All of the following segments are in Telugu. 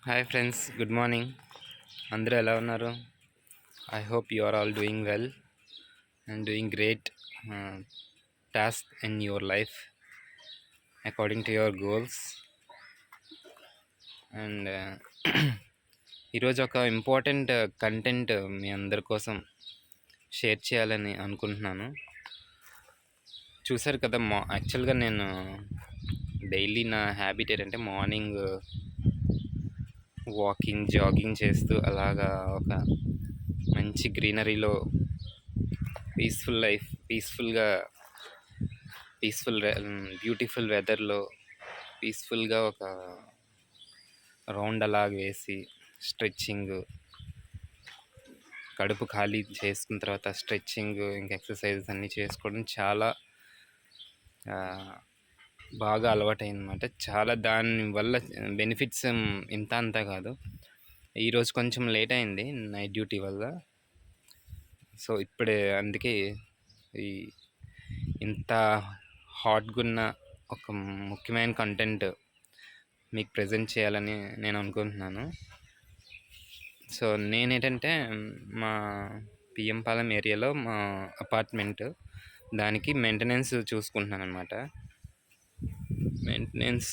Hi friends, good morning. అందరూ ఎలా ఉన్నారు? I hope you are all doing well and doing great task in your life according to your goals. And ఈరోజు ఒక ఇంపార్టెంట్ కంటెంట్ మీ అందరి కోసం షేర్ చేయాలని అనుకుంటున్నాను. చూసారు కదా, యాక్చువల్గా నేను డైలీ నా హ్యాబిట్ ఏంటంటే మార్నింగ్ వాకింగ్, జాగింగ్ చేస్తూ అలాగా ఒక మంచి గ్రీనరీలో బ్యూటిఫుల్ వెదర్లో పీస్ఫుల్గా ఒక రౌండ్ అలాగ వేసి స్ట్రెచ్చింగ్, కడుపు ఖాళీ చేసుకున్న తర్వాత స్ట్రెచ్చింగ్, ఇంకా ఎక్సర్సైజెస్ అన్నీ చేసుకోవడం చాలా బాగా అలవాటైందన్నమాట. చాలా దానివల్ల బెనిఫిట్స్ ఇంత అంతా కాదు. ఈరోజు కొంచెం లేట్ అయింది నైట్ డ్యూటీ వల్ల. సో ఇప్పుడే అందుకే ఈ ఇంత హాట్గా ఉన్న ఒక ముఖ్యమైన కంటెంట్ మీకు ప్రజెంట్ చేయాలని నేను అనుకుంటున్నాను. సో నేనేంటంటే మా పిఎం పాలెం ఏరియాలో మా అపార్ట్మెంట్, దానికి మెయింటెనెన్స్ చూసుకుంటున్నాను అనమాట. Maintenance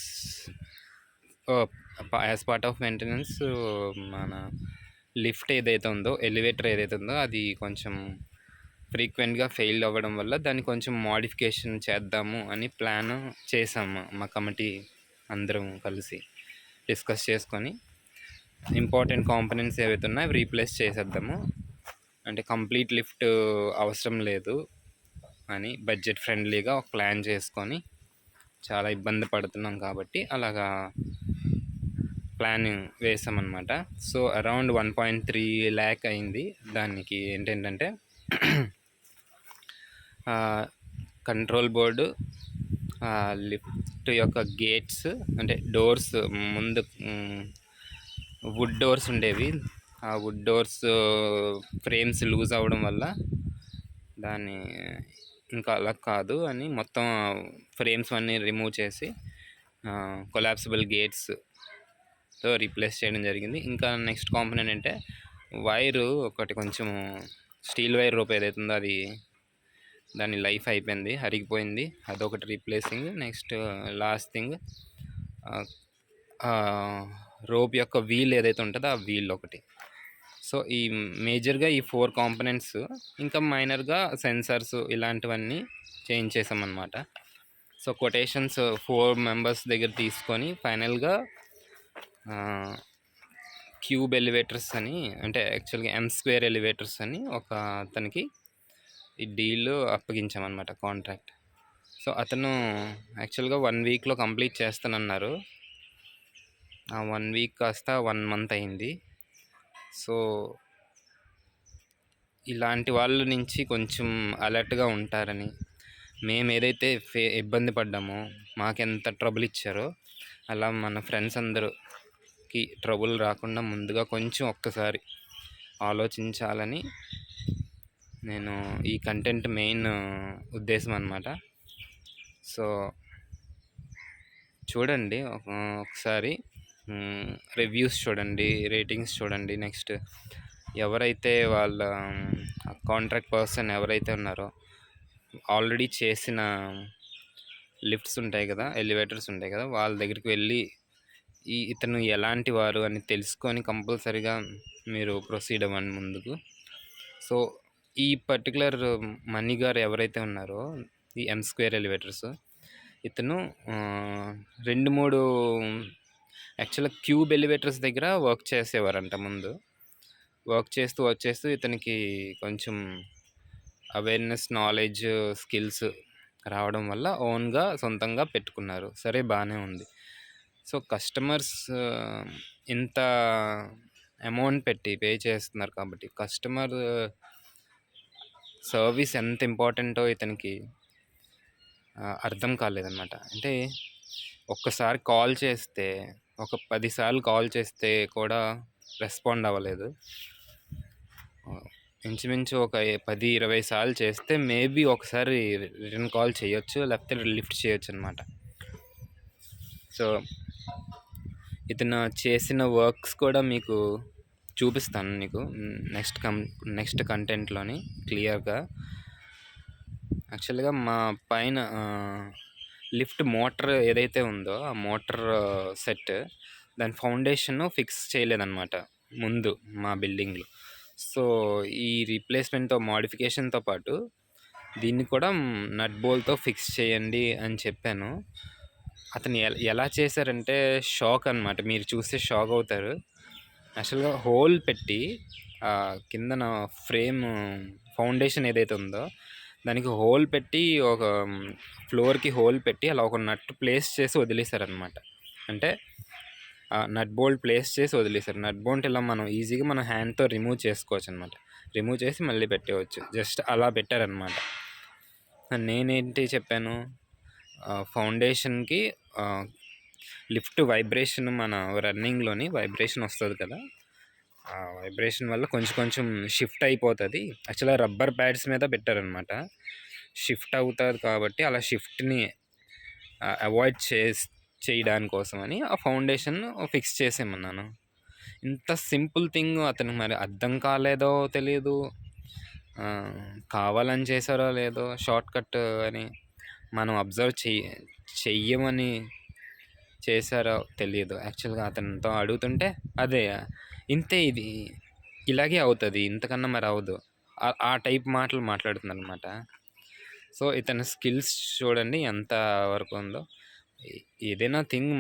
as part of maintenance మన లిఫ్ట్ ఏదైతే ఉందో, ఎలివేటర్ ఏదైతే ఉందో అది కొంచెం ఫ్రీక్వెంట్గా ఫెయిల్ అవ్వడం వల్ల దాన్ని కొంచెం మోడిఫికేషన్ చేద్దాము అని ప్లాన్ చేసాము. మా కమిటీ అందరం కలిసి డిస్కస్ చేసుకొని ఇంపార్టెంట్ కాంపోనెంట్స్ ఏవైతే ఉన్నాయో అవి రీప్లేస్ చేసేద్దాము, అంటే కంప్లీట్ లిఫ్ట్ అవసరం లేదు అని బడ్జెట్ ఫ్రెండ్లీగా ఒక ప్లాన్ చేసుకొని, చాలా ఇబ్బంది పడుతున్నాం కాబట్టి అలాగా ప్లాన్ వేసామన్నమాట. సో అరౌండ్ 1.3 lakh అయింది. దానికి ఏంటంటే కంట్రోల్ బోర్డు, లిఫ్ట్ యొక్క గేట్స్, అంటే డోర్స్, ముందు వుడ్ డోర్స్ ఉండేవి, ఆ వుడ్ డోర్స్ ఫ్రేమ్స్ లూజ్ అవ్వడం వల్ల దాన్ని ఇంకా అలా కాదు అని మొత్తం ఫ్రేమ్స్ అన్నీ రిమూవ్ చేసి కొలాప్సిబుల్ గేట్స్తో రీప్లేస్ చేయడం జరిగింది. ఇంకా నెక్స్ట్ కాంపోనెంట్ అంటే వైరు ఒకటి, కొంచెం స్టీల్ వైర్ రోప్ ఏదైతే ఉందో అది దాని లైఫ్ అయిపోయింది, అరిగిపోయింది, అదొకటి replacing. Next last thing rope యొక్క వీల్ ఏదైతే ఉంటుందో ఆ వీల్ ఒకటి. సో ఈ మేజర్గా ఈ 4 కాంపోనెంట్స్, ఇంకా మైనర్గా సెన్సర్స్ ఇలాంటివన్నీ చేంజ్ చేసామన్నమాట. సో కొటేషన్స్ 4 మెంబర్స్ దగ్గర తీసుకొని ఫైనల్గా క్యూబ్ ఎలివేటర్స్ అని, అంటే యాక్చువల్గా M² ఎలివేటర్స్ అని ఒక అతనికి ఈ డీల్ అప్పగించామన్నమాట, కాంట్రాక్ట్. సో అతను యాక్చువల్గా 1 వీక్లో కంప్లీట్ చేస్తానన్నారు. ఆ 1 వీక్ కాస్త 1 మంత్ అయింది. సో ఇలాంటి వాళ్ళ నుంచి కొంచెం అలర్ట్గా ఉంటారని, మేము ఏదైతే ఇబ్బంది పడ్డామో, మాకెంత ట్రబుల్ ఇచ్చారో అలా మన ఫ్రెండ్స్ అందరికి ట్రబుల్ రాకుండా ముందుగా కొంచెం ఒక్కసారి ఆలోచించాలని నేను ఈ కంటెంట్ మెయిన్ ఉద్దేశం అన్నమాట. సో చూడండి, ఒకసారి రివ్యూస్ చూడండి, రేటింగ్స్ చూడండి. నెక్స్ట్ ఎవరైతే వాళ్ళ కాంట్రాక్ట్ పర్సన్ ఎవరైతే ఉన్నారో ఆల్రెడీ చేసిన లిఫ్ట్స్ ఉంటాయి కదా, ఎలివేటర్స్ ఉంటాయి కదా, వాళ్ళ దగ్గరికి వెళ్ళి ఇతను ఎలాంటి వారు అని తెలుసుకొని కంపల్సరీగా మీరు ప్రొసీడ్ అవ్వండి ముందుకు. సో ఈ పర్టికులర్ మనీ గారు ఎవరైతే ఉన్నారో, ఈ M² ఎలివేటర్స్, ఇతను 2-3 యాక్చువల్గా క్యూబ్ ఎలివేటర్స్ దగ్గర వర్క్ చేసేవారంట. ముందు వర్క్ చేస్తూ ఇతనికి కొంచెం అవేర్నెస్, నాలెడ్జ్, స్కిల్స్ రావడం వల్ల ఓన్గా సొంతంగా పెట్టుకున్నారు. సరే, బాగానే ఉంది. సో కస్టమర్స్ ఇంత అమౌంట్ పెట్టి పే చేస్తున్నారు కాబట్టి కస్టమర్ సర్వీస్ ఎంత ఇంపార్టెంటో ఇతనికి అర్థం కాలేదన్నమాట. అంటే ఒక్కసారి కాల్ చేస్తే, ఒక 10 సార్లు కాల్ చేస్తే కూడా రెస్పాండ్ అవ్వలేదు. ఇంచుమించు ఒక 10-20 సార్లు చేస్తే మేబీ ఒకసారి రిటర్న్ కాల్ చేయొచ్చు, లేకపోతే లిఫ్ట్ చేయొచ్చు అనమాట. సో ఇతను చేసిన వర్క్స్ కూడా మీకు చూపిస్తాను నీకు నెక్స్ట్ కంటెంట్లోని క్లియర్గా. యాక్చువల్గా మా పైన లిఫ్ట్ మోటార్ ఏదైతే ఉందో ఆ మోటార్ సెట్ దాని ఫౌండేషన్ ఫిక్స్ చేయలేదన్నమాట ముందు మా బిల్డింగ్లో. సో ఈ రీప్లేస్మెంట్తో మోడిఫికేషన్తో పాటు దీన్ని కూడా నట్ బోల్ట్తో ఫిక్స్ చేయండి అని చెప్పాను. అతను ఎలా చేశారంటే షాక్ అనమాట, మీరు చూస్తే షాక్ అవుతారు. యాక్చువల్గా హోల్ పెట్టి కిందన ఫ్రేమ్ ఫౌండేషన్ ఏదైతే ఉందో దానికి హోల్ పెట్టి ఒక ఫ్లోర్కి హోల్ పెట్టి అలా ఒక నట్ ప్లేస్ చేసి వదిలేశారనమాట. అంటే నట్ బోల్ట్ ప్లేస్ చేసి వదిలేశారు. నట్ బోల్ట్ ఇలా మనం ఈజీగా మన హ్యాండ్తో రిమూవ్ చేసుకోవచ్చు అనమాట. రిమూవ్ చేసి మళ్ళీ పెట్టవచ్చు, జస్ట్ అలా పెట్టారనమాట. నేనేంటి చెప్పాను, ఫౌండేషన్కి లిఫ్ట్ వైబ్రేషన్, మన రన్నింగ్లోని వైబ్రేషన్ వస్తుంది కదా, ఆ వైబ్రేషన్ వల్ల కొంచెం షిఫ్ట్ అయిపోతుంది. యాక్చువల్గా రబ్బర్ ప్యాడ్స్ మీద పెట్టారనమాట. షిఫ్ట్ అవుతుంది కాబట్టి అలా షిఫ్ట్ని అవాయిడ్ చేయడానికోసమని ఆ ఫౌండేషన్ ఫిక్స్ చేసేమన్నాను. ఇంత సింపుల్ థింగ్ అతనికి మరి అర్థం కాలేదో తెలియదు, కావాలని చేశారో లేదో, షార్ట్ కట్ అని మనం అబ్జర్వ్ చెయ్యమని చేశారో తెలియదు. యాక్చువల్గా అతనితో అడుగుతుంటే అదే ఇంతే, ఇది ఇలాగే అవుతుంది, ఇంతకన్నా మరి అవ్వదు, ఆ టైప్ మాటలు మాట్లాడుతుంది అనమాట. సో ఇతని స్కిల్స్ చూడండి ఎంత వరకు ఉందో. ఏదైనా థింగ్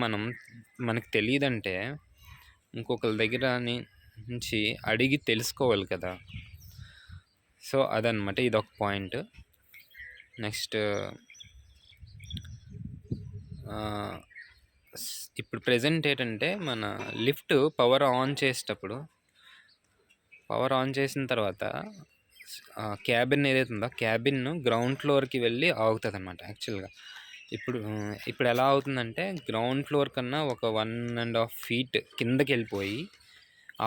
మనకు తెలియదంటే ఇంకొకరి దగ్గర నుంచి అడిగి తెలుసుకోవాలి కదా. సో అదనమాట, ఇదొక పాయింట్. నెక్స్ట్ ఇప్పుడు ప్రజెంట్ ఏంటంటే మన లిఫ్ట్ పవర్ ఆన్ చేసిన తర్వాత క్యాబిన్ ఏదైతే ఉందో క్యాబిన్ గ్రౌండ్ ఫ్లోర్కి వెళ్ళి ఆగుతుంది అనమాట. యాక్చువల్గా ఇప్పుడు ఎలా అవుతుందంటే గ్రౌండ్ ఫ్లోర్ కన్నా ఒక 1.5 feet కిందకి వెళ్ళిపోయి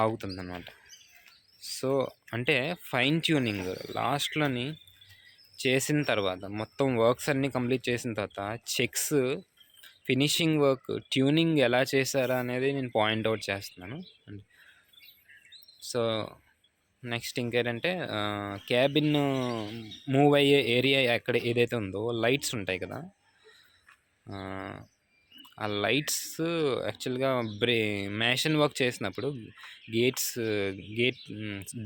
ఆగుతుంది అనమాట. సో అంటే ఫైన్ ట్యూనింగ్ లాస్ట్లోని చేసిన తర్వాత, మొత్తం వర్క్స్ అన్నీ కంప్లీట్ చేసిన తర్వాత చెక్స్, ఫినిషింగ్ వర్క్, ట్యూనింగ్ ఎలా చేశారా అనేది నేను పాయింట్అవుట్ చేస్తున్నాను. సో నెక్స్ట్ ఇంకేంటంటే క్యాబిన్ మూవ్ అయ్యే ఏరియా ఎక్కడ ఏదైతే ఉందో లైట్స్ ఉంటాయి కదా, ఆ లైట్స్ యాక్చువల్గా మ్యాషన్ వర్క్ చేసినప్పుడు గేట్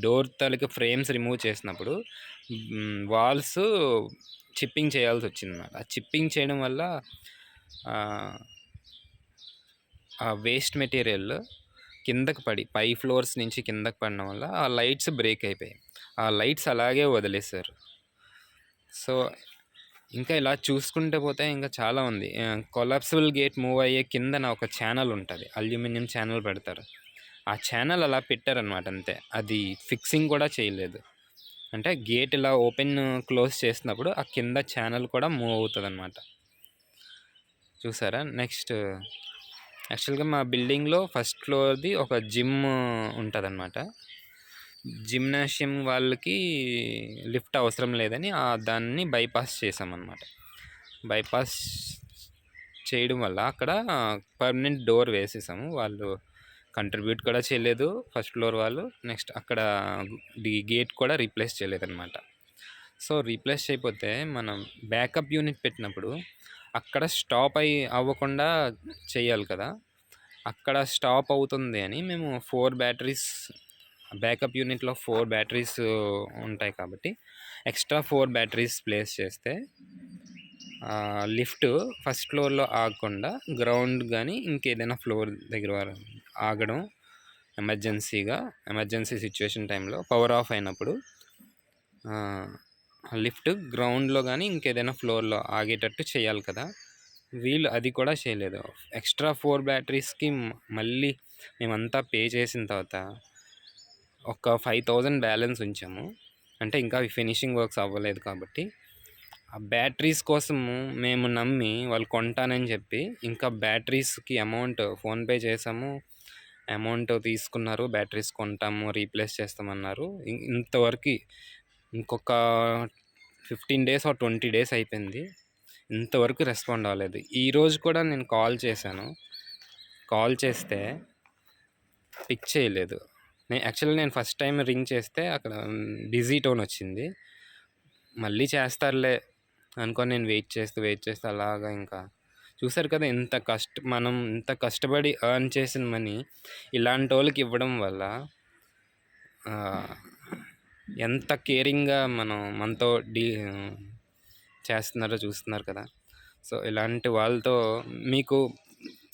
డోర్ తాలూకా ఫ్రేమ్స్ రిమూవ్ చేసినప్పుడు వాల్స్ చిప్పింగ్ చేయాల్సి వచ్చింది అన్నమాట. ఆ చిప్పింగ్ చేయడం వల్ల ఆ వేస్ట్ మెటీరియల్ కిందకి పడి పై ఫ్లోర్స్ నుంచి కిందకి పడడం వల్ల ఆ లైట్స్ బ్రేక్ అయిపోయాయి. ఆ లైట్స్ అలాగే వదిలేశారు. సో ఇంకా ఇలా చూసుకుంటే పోతే ఇంకా చాలా ఉంది. కొలాప్సిబుల్ గేట్ మూవ్ అయ్యే కిందన ఒక ఛానల్ ఉంటుంది, అల్యూమినియం ఛానల్ పెడతారు. ఆ ఛానల్ అలా పెట్టారనమాట, అంతే. అది ఫిక్సింగ్ కూడా చేయలేదు. అంటే గేట్ ఇలా ఓపెన్ క్లోజ్ చేసినప్పుడు ఆ కింద ఛానల్ కూడా మూవ్ అవుతుంది అనమాట. చూసారా? నెక్స్ట్ యాక్చువల్గా మా బిల్డింగ్లో ఫస్ట్ ఫ్లోర్ది ఒక జిమ్ ఉంటుంది అనమాట. జిమ్నాషియం వాళ్ళకి లిఫ్ట్ అవసరం లేదని దాన్ని బైపాస్ చేసామన్నమాట. బైపాస్ చేయడం వల్ల అక్కడ పర్మనెంట్ డోర్ వేసేసాము. వాళ్ళు కంట్రిబ్యూట్ కూడా చేయలేదు ఫస్ట్ ఫ్లోర్ వాళ్ళు. నెక్స్ట్ అక్కడ గేట్ కూడా రీప్లేస్ చేయలేదన్నమాట. సో రీప్లేస్ చేయకపోతే మనం బ్యాకప్ యూనిట్ పెట్టినప్పుడు అక్కడ స్టాప్ అవ్వకుండా చేయాలి కదా. అక్కడ స్టాప్ అవుతుంది అని మేము 4 బ్యాటరీస్, బ్యాకప్ యూనిట్లో 4 బ్యాటరీస్ ఉంటాయి కాబట్టి ఎక్స్ట్రా 4 బ్యాటరీస్ ప్లేస్ చేస్తే లిఫ్ట్ ఫస్ట్ ఫ్లోర్లో ఆగకుండా గ్రౌండ్ కానీ ఇంకేదైనా ఫ్లోర్ దగ్గర ఆగడం, ఎమర్జెన్సీ సిచ్యువేషన్ టైంలో పవర్ ఆఫ్ అయినప్పుడు లిఫ్ట్ గ్రౌండ్లో కానీ ఇంకేదైనా ఫ్లోర్లో ఆగేటట్టు చేయాలి కదా. వీళ్ళు అది కూడా చేయలేదు. ఎక్స్ట్రా 4 బ్యాటరీస్కి మళ్ళీ మేమంతా పే చేసిన తర్వాత ఒక 5,000 బ్యాలెన్స్ ఉంచాము. అంటే ఇంకా ఫినిషింగ్ వర్క్స్ అవ్వలేదు కాబట్టి ఆ బ్యాటరీస్ కోసము మేము నమ్మి వాళ్ళు కొంటానని చెప్పి ఇంకా బ్యాటరీస్కి అమౌంట్ ఫోన్పే చేసాము. అమౌంట్ తీసుకున్నారు, బ్యాటరీస్ కొంటాము, రీప్లేస్ చేస్తామన్నారు. ఇంతవరకు ఇంకొక 15 days or 20 days అయిపోయింది, ఇంతవరకు రెస్పాండ్ అవ్వలేదు. ఈరోజు కూడా నేను కాల్ చేశాను. కాల్ చేస్తే పిక్ చేయలేదు. నేను ఫస్ట్ టైం రింగ్ చేస్తే అక్కడ బిజీ టోన్ వచ్చింది. మళ్ళీ చేస్తారులే అనుకోని నేను వెయిట్ చేస్తూ అలాగా ఇంకా చూసారు కదా, మనం ఇంత కష్టపడి ఎర్న్ చేసిన మనీ ఇలాంటి వాళ్ళకి ఇవ్వడం వల్ల ఎంత కేరింగ్గా మనతో చేస్తున్నారో చూస్తున్నారు కదా. సో ఇలాంటి వాళ్ళతో మీకు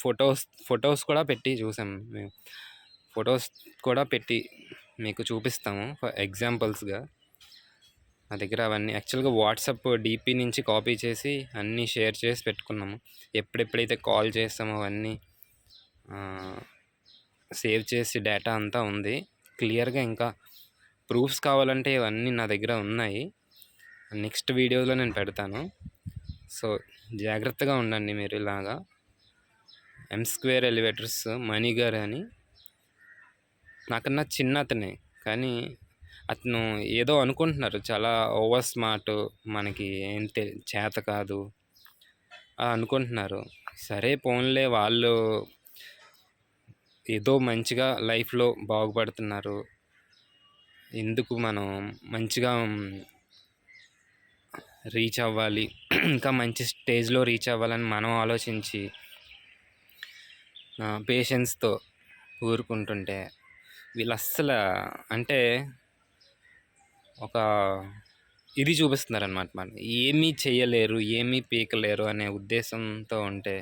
ఫొటోస్ కూడా పెట్టి చూసాం మేము. ఫొటోస్ కూడా పెట్టి మీకు చూపిస్తాము ఫర్ ఎగ్జాంపుల్స్గా. నా దగ్గర అవన్నీ యాక్చువల్గా వాట్సాప్ డీపీ నుంచి కాపీ చేసి అన్నీ షేర్ చేసి పెట్టుకున్నాము. ఎప్పుడెప్పుడైతే కాల్ చేస్తామో అవన్నీ సేవ్ చేసి డేటా అంతా ఉంది క్లియర్గా. ఇంకా ప్రూఫ్స్ కావాలంటే ఇవన్నీ నా దగ్గర ఉన్నాయి, నెక్స్ట్ వీడియోలో నేను పెడతాను. సో జాగ్రత్తగా ఉండండి మీరు. ఇలాగా M2 ఎలివేటర్స్ మణి గారు అని నాకన్నా చిన్న అతనే, కానీ అతను ఏదో అనుకుంటున్నారు చాలా ఓవర్ స్మార్ట్, మనకి ఏం చేత కాదు అనుకుంటున్నారు. సరే పోన్లే, వాళ్ళు ఏదో మంచిగా లైఫ్లో బాగుపడుతున్నారు, ఎందుకు మనం మంచిగా రీచ్ అవ్వాలి, ఇంకా మంచి స్టేజ్లో రీచ్ అవ్వాలని మనం ఆలోచించి పేషెన్స్తో ఊరుకుంటుంటే వీళ్ళు అస్సలు అంటే ఒక ఇది చూపిస్తున్నారనమాట. మనం ఏమీ చేయలేరు, ఏమీ పీకలేరు అనే ఉద్దేశంతో ఉంటే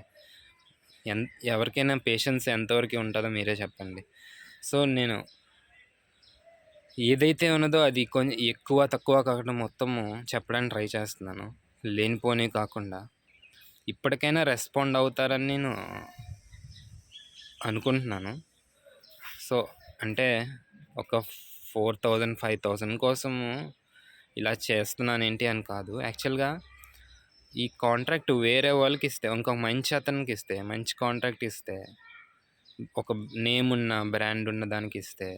ఎవరికైనా పేషెన్స్ ఎంతవరకు ఉంటుందో మీరే చెప్పండి. సో నేను ఏదైతే ఉన్నదో అది కొంచెం ఎక్కువ తక్కువ కాకుండా మొత్తము చెప్పడానికి ట్రై చేస్తున్నాను, లేనిపోని కాకుండా. ఇప్పటికైనా రెస్పాండ్ అవుతారని నేను అనుకుంటున్నాను. సో అంటే ఒక 4000 5000 కోసము ఇలా చేస్తున్నాను ఏంటి అని కాదు. యాక్చువల్గా ఈ కాంట్రాక్ట్ వేరే వాళ్ళకి ఇస్తే, ఇంకొక మంచి అతనికి ఇస్తే, మంచి కాంట్రాక్ట్ ఇస్తే, ఒక నేమ్ ఉన్న బ్రాండ్ ఉన్న దానికి ఇస్తే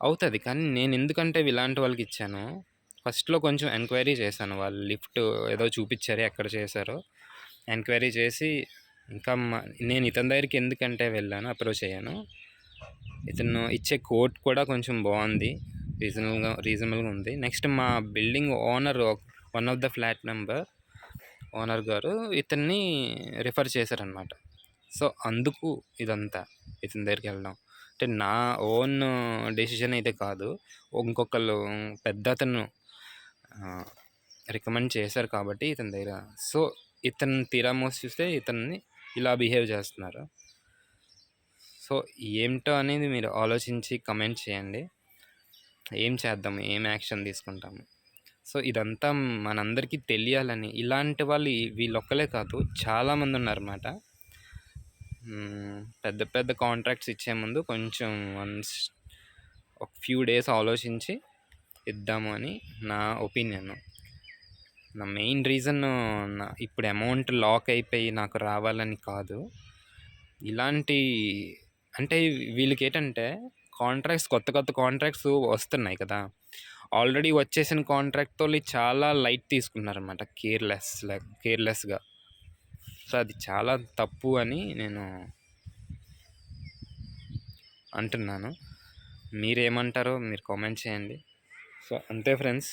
అవుతుంది. కానీ నేను ఎందుకంటే ఇలాంటి వాళ్ళకి ఇచ్చాను, ఫస్ట్లో కొంచెం ఎంక్వైరీ చేశాను. వాళ్ళు లిఫ్ట్ ఏదో చూపించారు, ఎక్కడ చేశారో ఎంక్వైరీ చేసి ఇంకా నేను ఇతని దగ్గరికి ఎందుకంటే వెళ్ళాను, అప్రోచ్ అయ్యాను. ఇతను ఇచ్చే కోట్ కూడా కొంచెం బాగుంది, రీజనబుల్గా ఉంది. నెక్స్ట్ మా building owner, one of the flat number owner గారు ఇతన్ని రిఫర్ చేశారనమాట. సో అందుకు ఇదంతా ఇతని దగ్గరికి వెళ్ళడం అంటే నా ఓన్ డెసిషన్ అయితే కాదు, ఇంకొకళ్ళు పెద్ద అతను రికమెండ్ చేశారు కాబట్టి ఇతని దగ్గర. సో ఇతను తీరా మోసి చూస్తే ఇతన్ని ఇలా బిహేవ్ చేస్తున్నారు. సో ఏమిటో అనేది మీరు ఆలోచించి కమెంట్ చేయండి, ఏం చేద్దాము, ఏం యాక్షన్ తీసుకుంటాము. సో ఇదంతా మనందరికీ తెలియాలని, ఇలాంటి వాళ్ళు వీళ్ళొక్కలే కాదు చాలామంది ఉన్నారన్నమాట. పెద్ద పెద్ద కాంట్రాక్ట్స్ ఇచ్చే ముందు కొంచెం ఒక ఫ్యూ డేస్ ఆలోచించి ఇద్దాము అని నా ఒపీనియన్. నా మెయిన్ రీజన్ ఇప్పుడు అమౌంట్ లాక్ అయిపోయి నాకు రావాలని కాదు. ఇలాంటి అంటే వీళ్ళకి ఏంటంటే కొత్త కొత్త కాంట్రాక్ట్స్ వస్తున్నాయి కదా, ఆల్రెడీ వచ్చేసిన కాంట్రాక్ట్తో చాలా లైట్ తీసుకున్నారన్నమాట, కేర్లెస్గా. సో అది చాలా తప్పు అని నేను అంటున్నాను. మీరేమంటారో మీరు కామెంట్ చేయండి. సో అంతే ఫ్రెండ్స్,